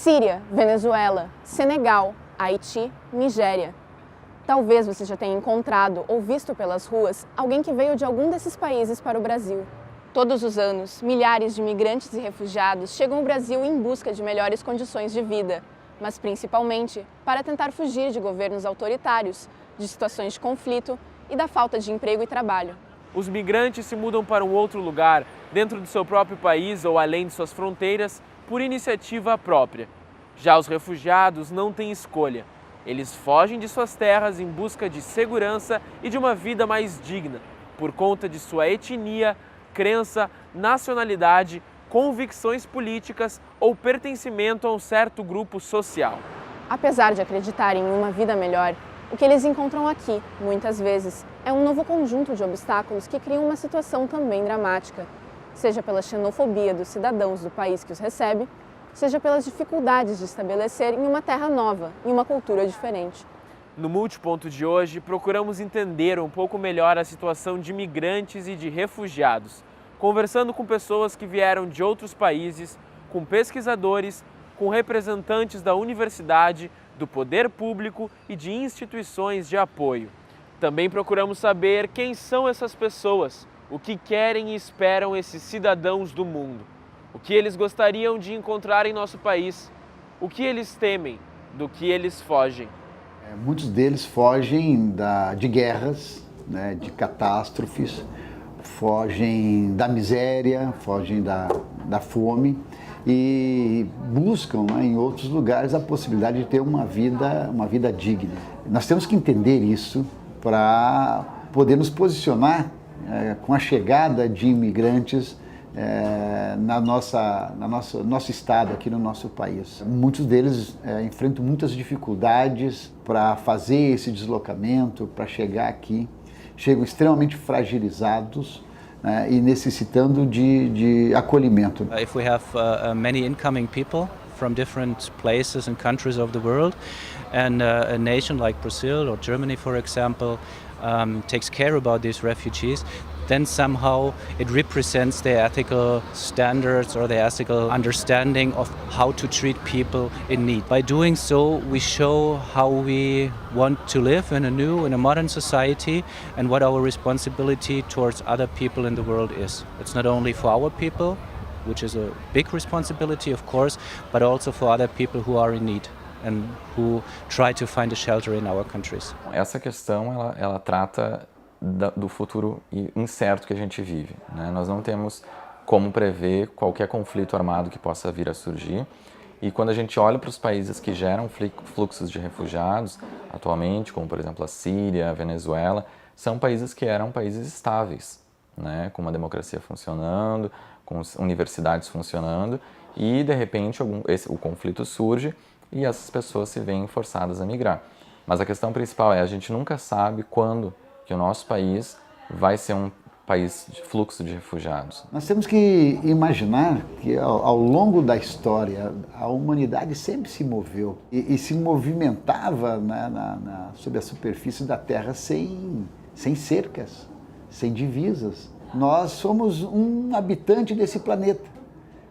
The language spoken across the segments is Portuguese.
Síria, Venezuela, Senegal, Haiti, Nigéria. Talvez você já tenha encontrado ou visto pelas ruas alguém que veio de algum desses países para o Brasil. Todos os anos, milhares de imigrantes e refugiados chegam ao Brasil em busca de melhores condições de vida, mas principalmente para tentar fugir de governos autoritários, de situações de conflito e da falta de emprego e trabalho. Os migrantes se mudam para um outro lugar, dentro do seu próprio país ou além de suas fronteiras, por iniciativa própria. Já os refugiados não têm escolha. Eles fogem de suas terras em busca de segurança e de uma vida mais digna, por conta de sua etnia, crença, nacionalidade, convicções políticas ou pertencimento a um certo grupo social. Apesar de acreditarem em uma vida melhor, o que eles encontram aqui, muitas vezes, é um novo conjunto de obstáculos que criam uma situação também dramática, seja pela xenofobia dos cidadãos do país que os recebe, seja pelas dificuldades de estabelecer em uma terra nova, em uma cultura diferente. No Multiponto de hoje, procuramos entender um pouco melhor a situação de migrantes e de refugiados, conversando com pessoas que vieram de outros países, com pesquisadores, com representantes da universidade, do poder público e de instituições de apoio. Também procuramos saber quem são essas pessoas, o que querem e esperam esses cidadãos do mundo, o que eles gostariam de encontrar em nosso país, o que eles temem, do que eles fogem. Muitos deles fogem de guerras, né, de catástrofes, fogem da miséria, fogem da fome e buscam, né, em outros lugares a possibilidade de ter uma vida digna. Nós temos que entender isso para poder nos posicionar com a chegada de imigrantes nosso estado, aqui no nosso país. Muitos deles enfrentam muitas dificuldades para fazer esse deslocamento, para chegar aqui. Chegam extremamente fragilizados e necessitando de acolhimento. If we have many incoming people from different places and countries of the world, and a nation like Brazil or Germany, for example, takes care about these refugees, then somehow it represents their ethical standards or their ethical understanding of how to treat people in need. By doing so, we show how we want to live in a modern society and what our responsibility towards other people in the world is. It's not only for our people, which is a big responsibility, of course, but also for other people who are in need and who try to find a shelter in our countries. Essa questão, ela trata do futuro incerto que a gente vive, né? Nós não temos como prever qualquer conflito armado que possa vir a surgir. E quando a gente olha para os países que geram fluxos de refugiados atualmente, como por exemplo a Síria, a Venezuela, são países que eram países estáveis, né? Com uma democracia funcionando, com universidades funcionando, e de repente o conflito surge e essas pessoas se veem forçadas a migrar. Mas a questão principal é a gente nunca sabe quando que o nosso país vai ser um país de fluxo de refugiados. Nós temos que imaginar que ao longo da história a humanidade sempre se moveu e se movimentava sobre a superfície da Terra sem cercas, sem divisas. Nós somos um habitante desse planeta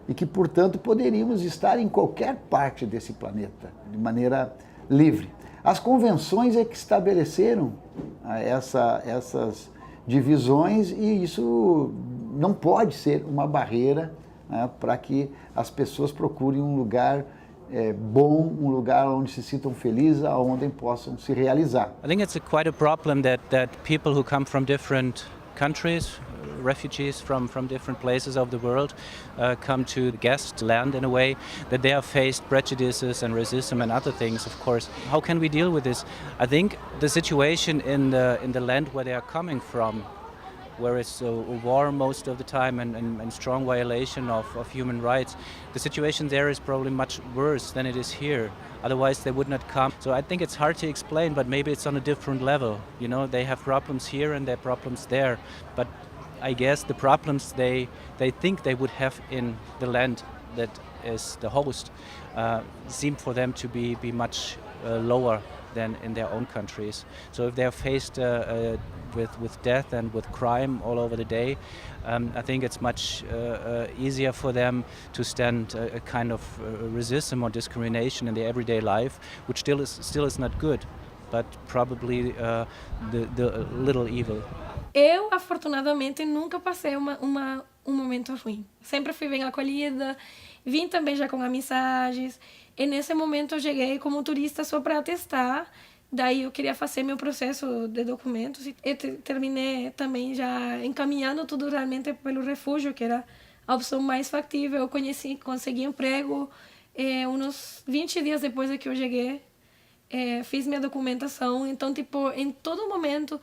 e que, portanto, poderíamos estar em qualquer parte desse planeta de maneira livre. As convenções é que estabeleceram essas divisões e isso não pode ser uma barreira, né, para que as pessoas procurem um lugar bom, um lugar onde se sintam felizes, onde possam se realizar. I think it's quite a problem that people who come from different countries, refugees from different places of the world, come to the guest land in a way that they have faced prejudices and racism and other things, of course. How can we deal with this? I think the situation in the land where they are coming from, where it's a war most of the time and strong violation of human rights, the situation there is probably much worse than it is here. Otherwise they would not come. So I think it's hard to explain, but maybe it's on a different level. You know, they have problems here and there are problems there, but I guess the problems they think they would have in the land that is the host seem for them to be much lower than in their own countries. So if they are faced with death and with crime all over the day, I think it's much easier for them to stand a kind of racism or discrimination in their everyday life, which still is not good, but probably the little evil. Eu, afortunadamente, nunca passei momento ruim. Sempre fui bem acolhida, vim também já com amizades. E nesse momento eu cheguei como turista só para testar. Daí eu queria fazer meu processo de documentos e terminei também já encaminhando tudo realmente pelo refúgio, que era a opção mais factível. Eu consegui emprego uns 20 dias depois de que eu cheguei. Fiz minha documentação. Então, tipo, em todo momento,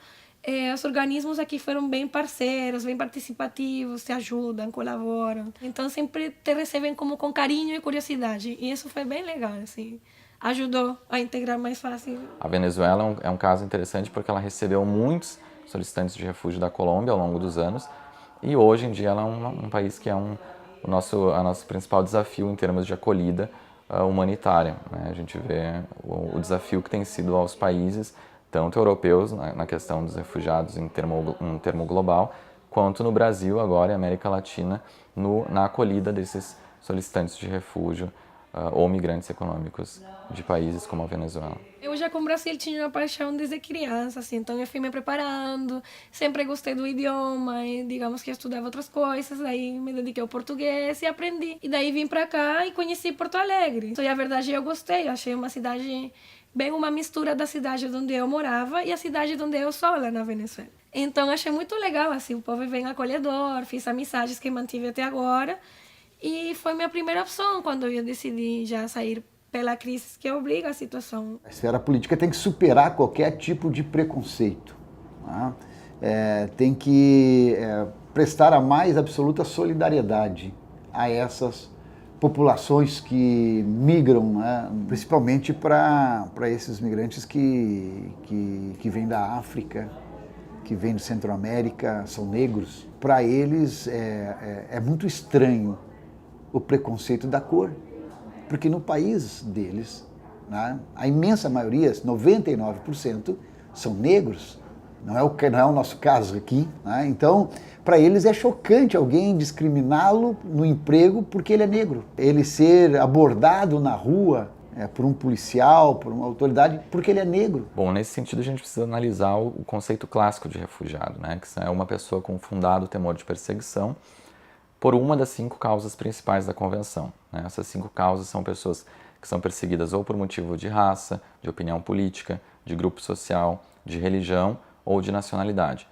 os organismos aqui foram bem parceiros, bem participativos, te ajudam, colaboram. Então, sempre te recebem como com carinho e curiosidade. E isso foi bem legal, assim. Ajudou a integrar mais fácil. A Venezuela é um caso interessante porque ela recebeu muitos solicitantes de refúgio da Colômbia ao longo dos anos e hoje em dia ela é um país que é o nosso principal desafio em termos de acolhida humanitária, né? A gente vê o desafio que tem sido aos países, tanto europeus na questão dos refugiados em termo global, quanto no Brasil agora e América Latina na acolhida desses solicitantes de refúgio ou migrantes econômicos de países como a Venezuela. Eu já com o Brasil tinha uma paixão desde criança, assim, então eu fui me preparando, sempre gostei do idioma e digamos que estudava outras coisas, daí me dediquei ao português e aprendi. E daí vim para cá e conheci Porto Alegre. Então, a verdade, eu gostei, achei uma cidade bem uma mistura da cidade onde eu morava e a cidade onde eu sou lá na Venezuela. Então, achei muito legal, assim, o povo é bem acolhedor, fiz amizades que mantive até agora. E foi minha primeira opção quando eu decidi já sair pela crise que obriga a situação. A esfera política tem que superar qualquer tipo de preconceito. Tá? Tem que prestar a mais absoluta solidariedade a essas populações que migram, né? Principalmente para esses migrantes que vêm da África, que vêm do Centro-América, são negros. Para eles é muito estranho o preconceito da cor, porque no país deles, né, a imensa maioria, 99%, são negros, não é o nosso caso aqui, né? Então, para eles é chocante alguém discriminá-lo no emprego porque ele é negro, ele ser abordado na rua por um policial, por uma autoridade, porque ele é negro. Bom, nesse sentido a gente precisa analisar o conceito clássico de refugiado, né, que é uma pessoa com fundado temor de perseguição, por uma das 5 causas principais da Convenção. Né? Essas 5 causas são pessoas que são perseguidas ou por motivo de raça, de opinião política, de grupo social, de religião ou de nacionalidade.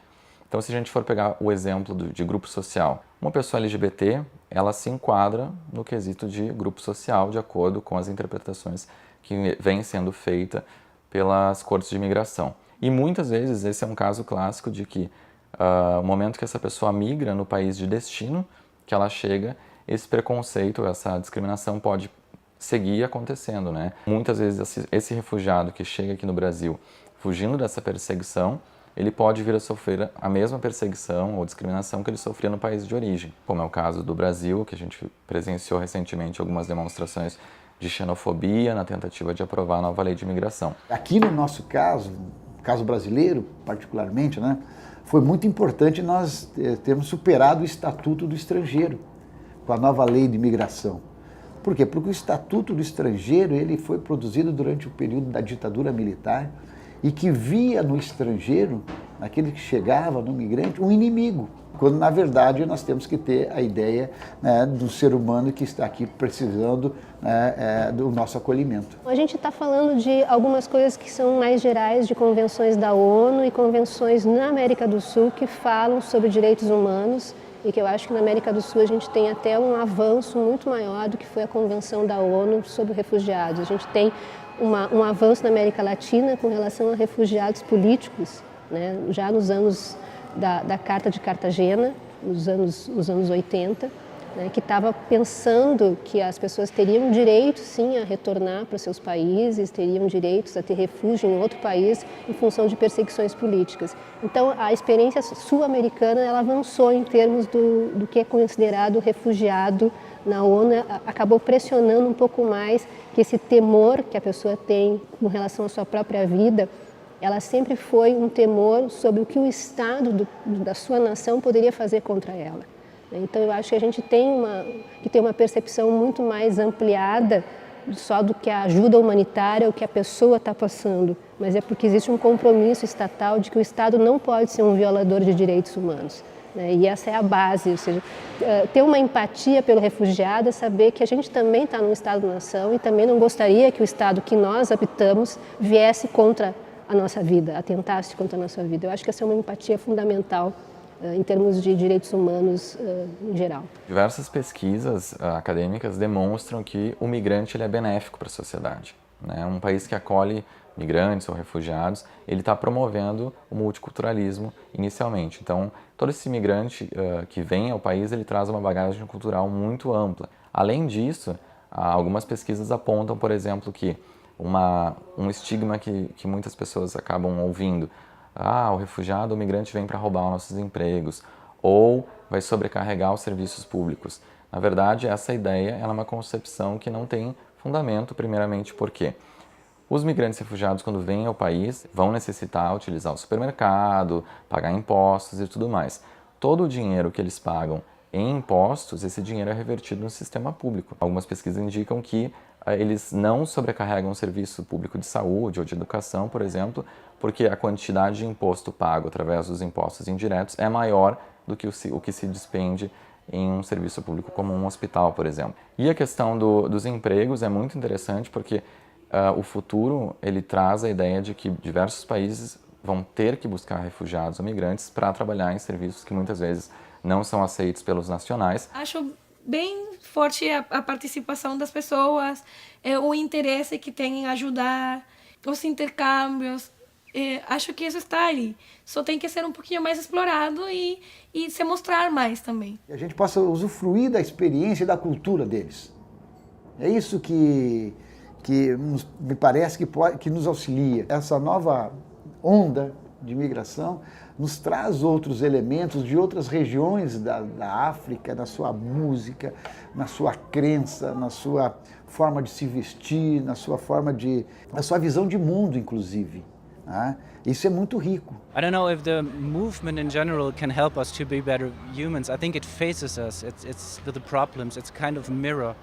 Então, se a gente for pegar o exemplo de grupo social, uma pessoa LGBT, ela se enquadra no quesito de grupo social, de acordo com as interpretações que vêm sendo feitas pelas cortes de imigração. E muitas vezes esse é um caso clássico de que, no momento que essa pessoa migra no país de destino, que ela chega, esse preconceito, essa discriminação pode seguir acontecendo, né? Muitas vezes esse refugiado que chega aqui no Brasil, fugindo dessa perseguição, ele pode vir a sofrer a mesma perseguição ou discriminação que ele sofria no país de origem, como é o caso do Brasil, que a gente presenciou recentemente algumas demonstrações de xenofobia na tentativa de aprovar a nova lei de imigração. Aqui no nosso caso brasileiro particularmente, né? Foi muito importante nós termos superado o Estatuto do Estrangeiro com a nova lei de imigração. Por quê? Porque o Estatuto do Estrangeiro ele foi produzido durante o período da ditadura militar e que via no estrangeiro, naquele que chegava, no migrante, um inimigo. Quando, na verdade, nós temos que ter a ideia, né, do ser humano que está aqui precisando, né, do nosso acolhimento. A gente está falando de algumas coisas que são mais gerais, de convenções da ONU e convenções na América do Sul que falam sobre direitos humanos e que eu acho que na América do Sul a gente tem até um avanço muito maior do que foi a Convenção da ONU sobre refugiados. A gente tem um avanço na América Latina com relação a refugiados políticos, né, já nos anos da Carta de Cartagena, nos anos 80, né, que estava pensando que as pessoas teriam direito, sim, a retornar para os seus países, teriam direitos a ter refúgio em outro país em função de perseguições políticas. Então, a experiência sul-americana ela avançou em termos do que é considerado refugiado na ONU, acabou pressionando um pouco mais que esse temor que a pessoa tem com relação à sua própria vida, ela sempre foi um temor sobre o que o Estado da sua nação poderia fazer contra ela. Então, eu acho que a gente tem uma percepção muito mais ampliada só do que a ajuda humanitária, o que a pessoa está passando, mas é porque existe um compromisso estatal de que o Estado não pode ser um violador de direitos humanos. E essa é a base, ou seja, ter uma empatia pelo refugiado é saber que a gente também está num Estado-nação e também não gostaria que o Estado que nós habitamos viesse contra a nossa vida, atentasse contra a nossa vida. Eu acho que essa é uma empatia fundamental em termos de direitos humanos em geral. Diversas pesquisas acadêmicas demonstram que o migrante ele é benéfico para a sociedade, né? Um país que acolhe migrantes ou refugiados, ele está promovendo o multiculturalismo inicialmente. Então, todo esse imigrante que vem ao país, ele traz uma bagagem cultural muito ampla. Além disso, algumas pesquisas apontam, por exemplo, que um estigma que muitas pessoas acabam ouvindo, o refugiado ou migrante vem para roubar nossos empregos, ou vai sobrecarregar os serviços públicos. Na verdade, essa ideia é uma concepção que não tem fundamento, primeiramente porque os migrantes refugiados, quando vêm ao país, vão necessitar utilizar o supermercado, pagar impostos e tudo mais. Todo o dinheiro que eles pagam em impostos, esse dinheiro é revertido no sistema público. Algumas pesquisas indicam que eles não sobrecarregam o serviço público de saúde ou de educação, por exemplo, porque a quantidade de imposto pago através dos impostos indiretos é maior do que o que se despende em um serviço público como um hospital, por exemplo. E a questão dos empregos é muito interessante porque o futuro ele traz a ideia de que diversos países vão ter que buscar refugiados ou migrantes para trabalhar em serviços que muitas vezes não são aceitos pelos nacionais. Acho bem forte a participação das pessoas, o interesse que tem em ajudar, os intercâmbios. Acho que isso está ali. Só tem que ser um pouquinho mais explorado e se mostrar mais também. Que a gente possa usufruir da experiência e da cultura deles. É isso que me parece que nos auxilia. Essa nova onda de migração nos traz outros elementos de outras regiões da África, na sua música, na sua crença, na sua forma de se vestir, na sua visão de mundo, inclusive. Isso é muito rico. I don't know if the movement in general can help us to be better humans. I think it faces us. It's the problems. It's kind of a mirror.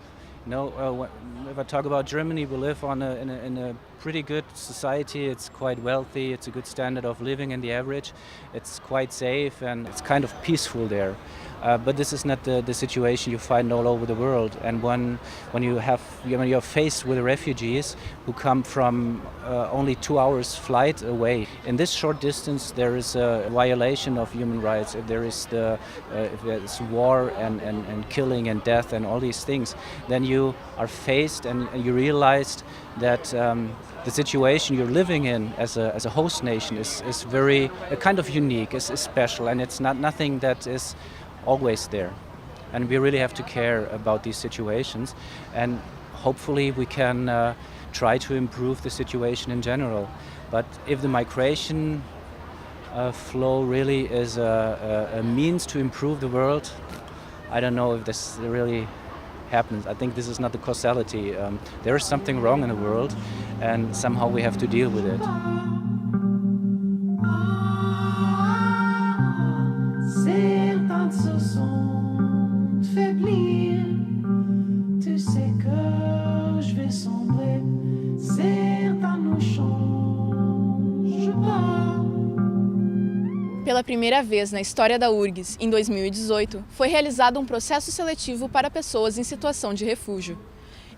You know, if I talk about Germany, we live in a pretty good society. It's quite wealthy. It's a good standard of living in the average. It's quite safe and it's kind of peaceful there. But this is not the situation you find all over the world. And when you're faced with refugees who come from only 2 hours flight away, in this short distance there is a violation of human rights. If there's war and killing and death and all these things, then you are faced and you realize that the situation you're living in as a host nation is very kind of unique, is special, and it's nothing that is always there. And we really have to care about these situations, and hopefully we can try to improve the situation in general. But if the migration flow really is a means to improve the world, I don't know if this really happens. I think this is not the causality. There is something wrong in the world, and somehow we have to deal with it. Pela primeira vez na história da URGS, em 2018, foi realizado um processo seletivo para pessoas em situação de refúgio.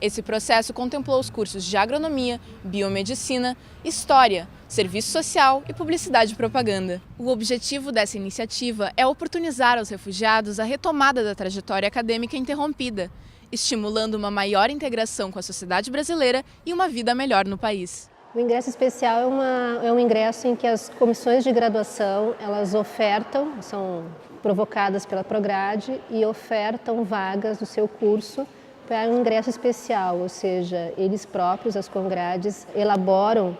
Esse processo contemplou os cursos de agronomia, biomedicina, história, serviço social e publicidade e propaganda. O objetivo dessa iniciativa é oportunizar aos refugiados a retomada da trajetória acadêmica interrompida, estimulando uma maior integração com a sociedade brasileira e uma vida melhor no país. O ingresso especial é um ingresso em que as comissões de graduação elas ofertam, são provocadas pela Prograde e ofertam vagas do seu curso para um ingresso especial, ou seja, eles próprios, as Congrades, elaboram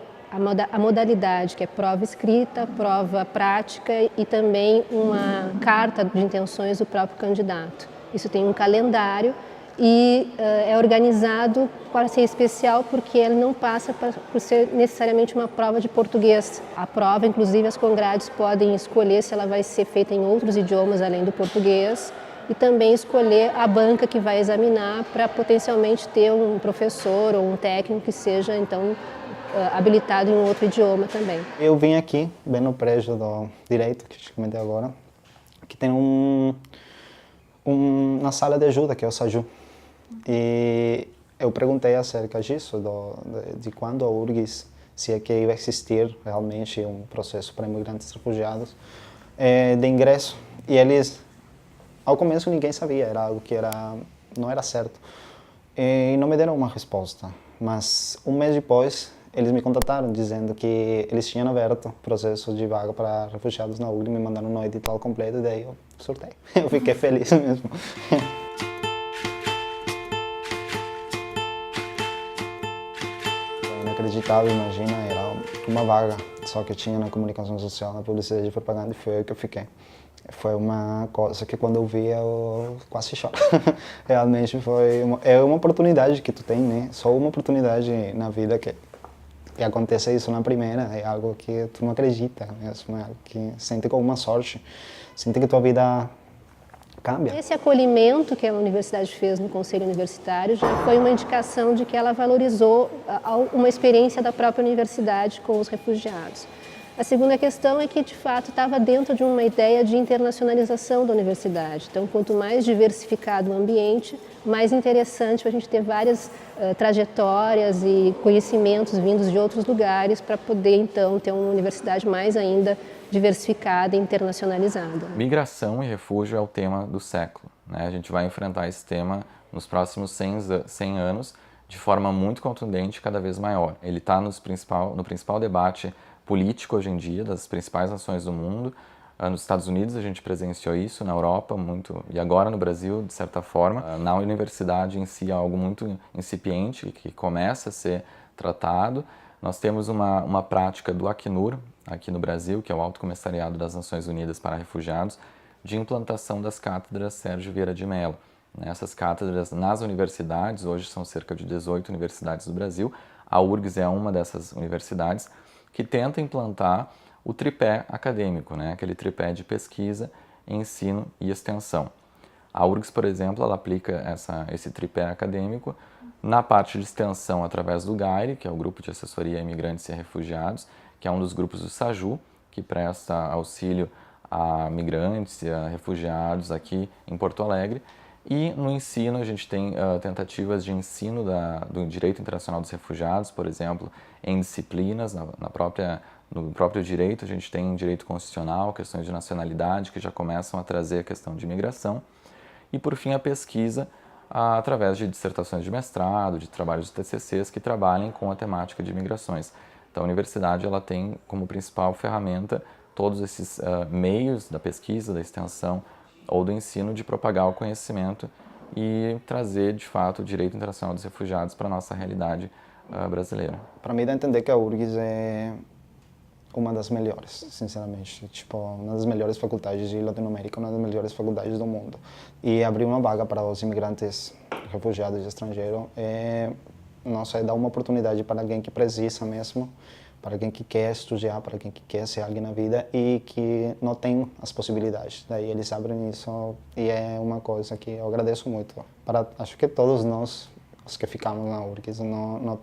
a modalidade, que é prova escrita, prova prática e também uma carta de intenções do próprio candidato. Isso tem um calendário e é organizado para ser especial porque ele não passa por ser necessariamente uma prova de português. A prova, inclusive, as Congrades podem escolher se ela vai ser feita em outros idiomas além do português e também escolher a banca que vai examinar para potencialmente ter um professor ou um técnico que seja, então, habilitado em outro idioma também. Eu vim aqui, bem no prédio do Direito, que eu comentei agora, que tem uma sala de ajuda, que é o SAJU. E eu perguntei acerca disso, de quando a URGS, se é que ia existir realmente um processo para imigrantes refugiados de ingresso. E eles, ao começo ninguém sabia, era algo que não era certo. E não me deram uma resposta, mas um mês depois eles me contataram dizendo que eles tinham aberto processo de vaga para refugiados na URGS, me mandaram no edital completo e daí eu surtei. Eu fiquei feliz mesmo. Inacreditável, imagina, era uma vaga só que tinha na comunicação social, na publicidade e propaganda e foi aí que eu fiquei. Foi uma coisa que quando eu vi eu quase choro. Realmente foi uma oportunidade que tu tem, né? Só uma oportunidade na vida que aconteça isso na primeira, é algo que tu não acredita mesmo, é algo que sente como uma sorte, sente que tua vida cambia. Esse acolhimento que a universidade fez no Conselho Universitário já foi uma indicação de que ela valorizou uma experiência da própria universidade com os refugiados. A segunda questão é que, de fato, estava dentro de uma ideia de internacionalização da universidade. Então, quanto mais diversificado o ambiente, mais interessante a gente ter várias trajetórias e conhecimentos vindos de outros lugares para poder, então, ter uma universidade mais ainda diversificada e internacionalizada. Migração e refúgio é o tema do século, né? A gente vai enfrentar esse tema nos próximos 100 anos de forma muito contundente e cada vez maior. Ele está no principal debate político hoje em dia das principais nações do mundo. Nos Estados Unidos a gente presenciou isso, na Europa muito, e agora no Brasil, de certa forma. Na universidade em si é algo muito incipiente, que começa a ser tratado. Nós temos uma prática do Acnur, aqui no Brasil, que é o Alto Comissariado das Nações Unidas para Refugiados, de implantação das cátedras Sérgio Vieira de Mello. Essas cátedras nas universidades, hoje são cerca de 18 universidades do Brasil, a URGS é uma dessas universidades, que tenta implantar o tripé acadêmico, né? Aquele tripé de pesquisa, ensino e extensão. A URGS, por exemplo, ela aplica esse tripé acadêmico na parte de extensão através do GAIRE, que é o Grupo de Assessoria a Imigrantes e Refugiados, que é um dos grupos do SAJU, que presta auxílio a migrantes e a refugiados aqui em Porto Alegre. E no ensino a gente tem tentativas de ensino do direito internacional dos refugiados, por exemplo, em disciplinas, no próprio direito. A gente tem direito constitucional, questões de nacionalidade, que já começam a trazer a questão de imigração. E por fim a pesquisa através de dissertações de mestrado, de trabalhos de TCCs que trabalhem com a temática de imigrações. Então a universidade ela tem como principal ferramenta todos esses meios da pesquisa, da extensão, ou do ensino de propagar o conhecimento e trazer, de fato, o direito internacional dos refugiados para a nossa realidade brasileira. Para mim dá a entender que a URGS é uma das melhores, sinceramente. Tipo, uma das melhores faculdades de Latinoamérica, uma das melhores faculdades do mundo. E abrir uma vaga para os imigrantes refugiados estrangeiros é dar uma oportunidade para alguém que precisa mesmo, para alguém que quer estudar, para alguém que quer ser alguém na vida e que não tem as possibilidades. Daí eles abrem isso e é uma coisa que eu agradeço muito. Acho que todos nós, os que ficamos na URGS, não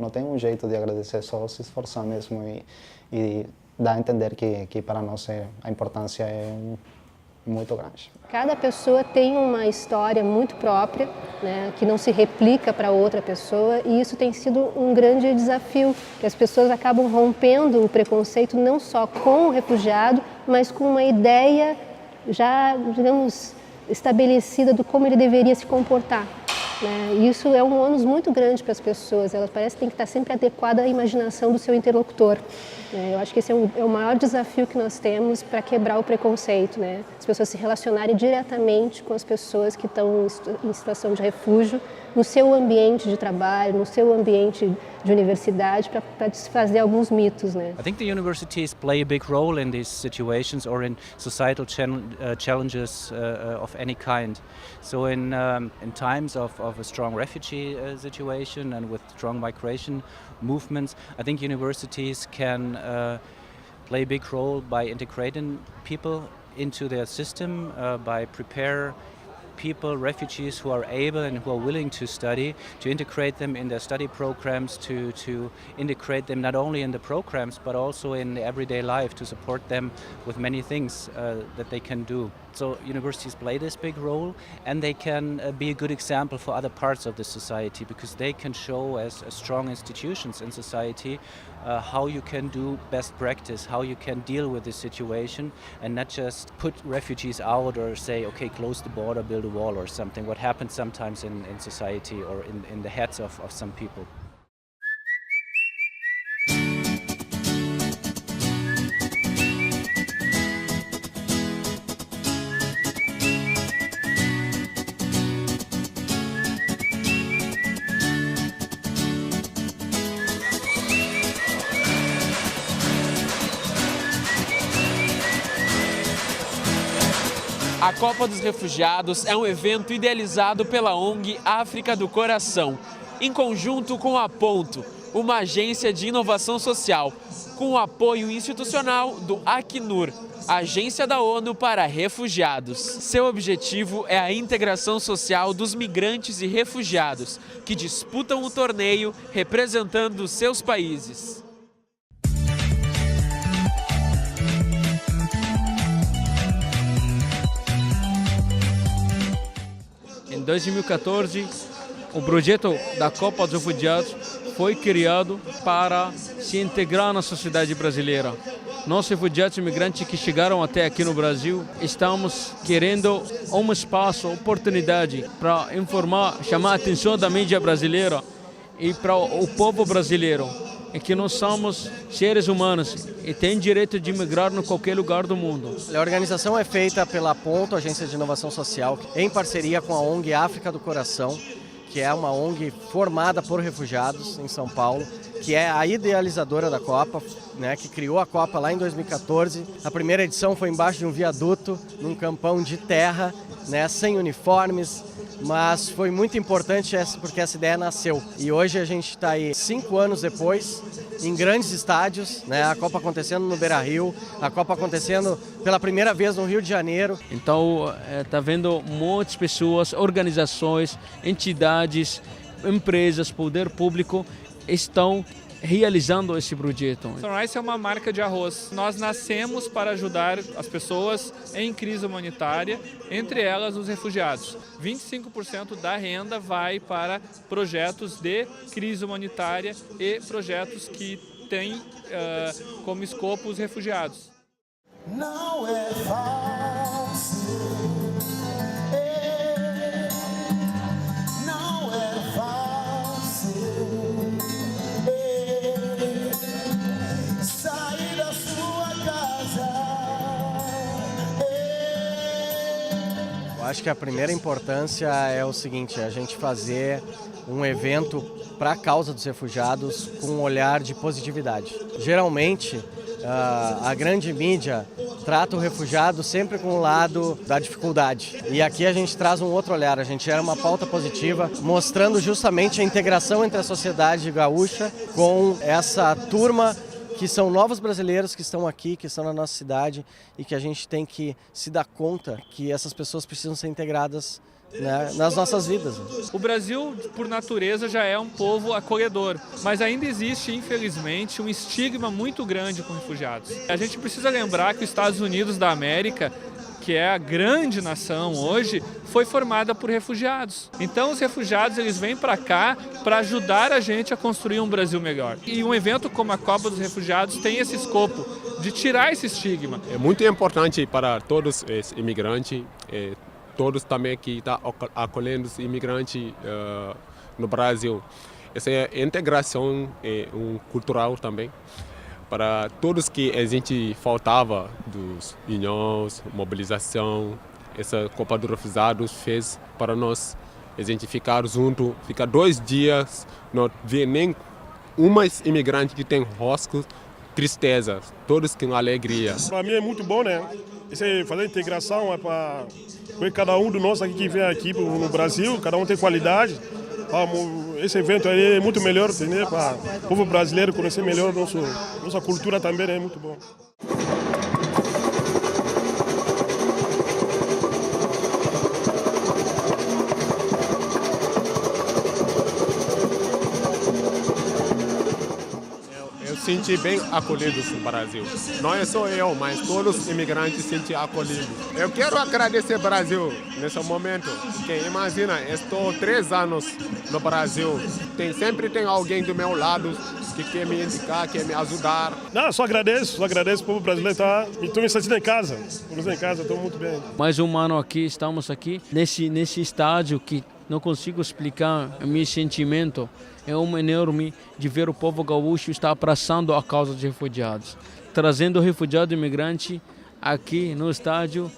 tem um jeito de agradecer, só se esforçar mesmo e dar a entender que para nós a importância é muito grande. Cada pessoa tem uma história muito própria, né, que não se replica para outra pessoa, e isso tem sido um grande desafio, que as pessoas acabam rompendo o preconceito não só com o refugiado, mas com uma ideia já, digamos, estabelecida do como ele deveria se comportar. né? E isso é um ônus muito grande para as pessoas, elas parecem que tem que estar sempre adequada à imaginação do seu interlocutor. Eu acho que esse é o maior desafio que nós temos para quebrar o preconceito, né? As pessoas se relacionarem diretamente com as pessoas que estão em situação de refúgio, no seu ambiente de trabalho, no seu ambiente de universidade, para desfazer alguns mitos, né? I think the universities play a big role in these situations or in societal challenges of any kind. So in times of a strong refugee situation and with strong migration movements, I think universities can play a big role by integrating people into their system, by prepare people, refugees who are able and who are willing to study, to integrate them in their study programs, to integrate them not only in the programs but also in everyday life, to support them with many things that they can do. So universities play this big role, and they can be a good example for other parts of the society, because they can show as strong institutions in society how you can do best practice, how you can deal with this situation and not just put refugees out or say, okay, close the border, build a wall or something, what happens sometimes in society or in the heads of some people. A Copa dos Refugiados é um evento idealizado pela ONG África do Coração, em conjunto com a Ponto, uma agência de inovação social, com o apoio institucional do Acnur, a Agência da ONU para Refugiados. Seu objetivo é a integração social dos migrantes e refugiados, que disputam o torneio representando seus países. Em 2014, o projeto da Copa dos Refugiados foi criado para se integrar na sociedade brasileira. Nós, refugiados e imigrantes que chegaram até aqui no Brasil, estamos querendo um espaço, oportunidade para informar, chamar a atenção da mídia brasileira e para o povo brasileiro, é que nós somos seres humanos e tem direito de migrar em qualquer lugar do mundo. A organização é feita pela Ponto, Agência de Inovação Social, em parceria com a ONG África do Coração, que é uma ONG formada por refugiados em São Paulo, que é a idealizadora da Copa, né, que criou a Copa lá em 2014. A primeira edição foi embaixo de um viaduto, num campão de terra, né, sem uniformes, mas foi muito importante porque essa ideia nasceu. E hoje a gente está aí 5 anos depois, em grandes estádios, né, a Copa acontecendo no Beira-Rio, a Copa acontecendo pela primeira vez no Rio de Janeiro. Então, está vendo muitas pessoas, organizações, entidades, empresas, poder público estão realizando esse projeto. Sunrise é uma marca de arroz. Nós nascemos para ajudar as pessoas em crise humanitária, entre elas os refugiados. 25% da renda vai para projetos de crise humanitária e projetos que têm como escopo os refugiados. Não é fácil. Acho que a primeira importância é o seguinte, a gente fazer um evento para a causa dos refugiados com um olhar de positividade. Geralmente, a grande mídia trata o refugiado sempre com o lado da dificuldade. E aqui a gente traz um outro olhar, a gente gera uma pauta positiva, mostrando justamente a integração entre a sociedade gaúcha com essa turma que são novos brasileiros que estão aqui, que estão na nossa cidade e que a gente tem que se dar conta que essas pessoas precisam ser integradas, né, nas nossas vidas. O Brasil, por natureza, já é um povo acolhedor, mas ainda existe, infelizmente, um estigma muito grande com refugiados. A gente precisa lembrar que os Estados Unidos da América, que é a grande nação hoje, foi formada por refugiados. Então os refugiados eles vêm para cá para ajudar a gente a construir um Brasil melhor. E um evento como a Copa dos Refugiados tem esse escopo de tirar esse estigma. É muito importante para todos os imigrantes todos também que estão acolhendo os imigrantes no Brasil. Essa é a integração cultural também, para todos que a gente faltava dos uniões, mobilização, essa Copa dos Refugiados fez para nós. A gente ficar junto, ficar 2 dias, não ver nem uma imigrante que tem rosto, tristeza, todos com alegria. Para mim é muito bom, né? Fazer integração é para cada um de nós aqui que vem aqui no Brasil, cada um tem qualidade. Esse evento aí é muito melhor, entendeu? Para o povo brasileiro conhecer melhor nossa cultura também é muito bom. Senti bem acolhidos no Brasil. Não é só eu, mas todos os imigrantes se sentem acolhidos. Eu quero agradecer ao Brasil nesse momento, porque imagina, estou 3 anos no Brasil, sempre tem alguém do meu lado que quer me indicar, quer me ajudar. Não, só agradeço o povo brasileiro, estou me sentindo em casa, estou muito bem. Mais um ano aqui, estamos aqui, nesse estádio que não consigo explicar o meu sentimento. É enorme de ver o povo gaúcho estar abraçando a causa dos refugiados. Trazendo o refugiado imigrante aqui no estádio,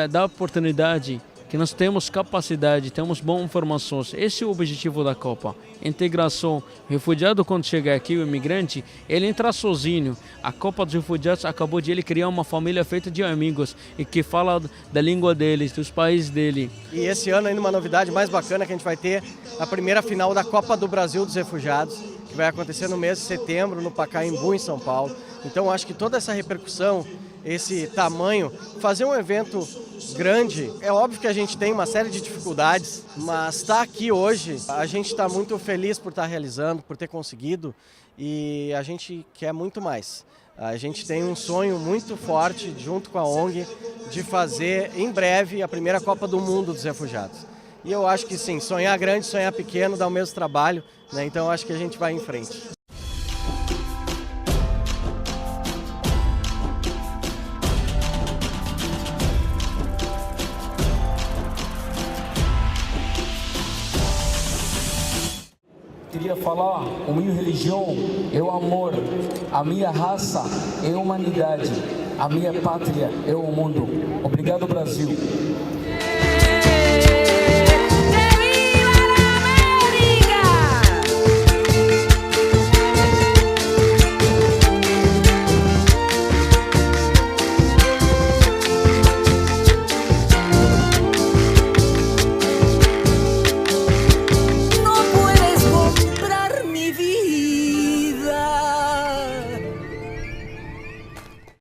dá oportunidade que nós temos capacidade, temos boas informações. Esse é o objetivo da Copa. Integração. O refugiado, quando chega aqui, o imigrante, ele entra sozinho. A Copa dos Refugiados acabou de ele criar uma família feita de amigos e que fala da língua deles, dos países dele. E esse ano ainda uma novidade mais bacana que a gente vai ter a primeira final da Copa do Brasil dos Refugiados, que vai acontecer no mês de setembro no Pacaembu, em São Paulo. Então acho que toda essa repercussão, esse tamanho, fazer um evento grande, é óbvio que a gente tem uma série de dificuldades, mas estar aqui hoje, a gente está muito feliz por estar realizando, por ter conseguido, e a gente quer muito mais. A gente tem um sonho muito forte, junto com a ONG, de fazer em breve a primeira Copa do Mundo dos Refugiados. E eu acho que sim, sonhar grande, sonhar pequeno, dá o mesmo trabalho, né? Então eu acho que a gente vai em frente. Queria falar, a minha religião é o amor, a minha raça é a humanidade, a minha pátria é o mundo. Obrigado, Brasil.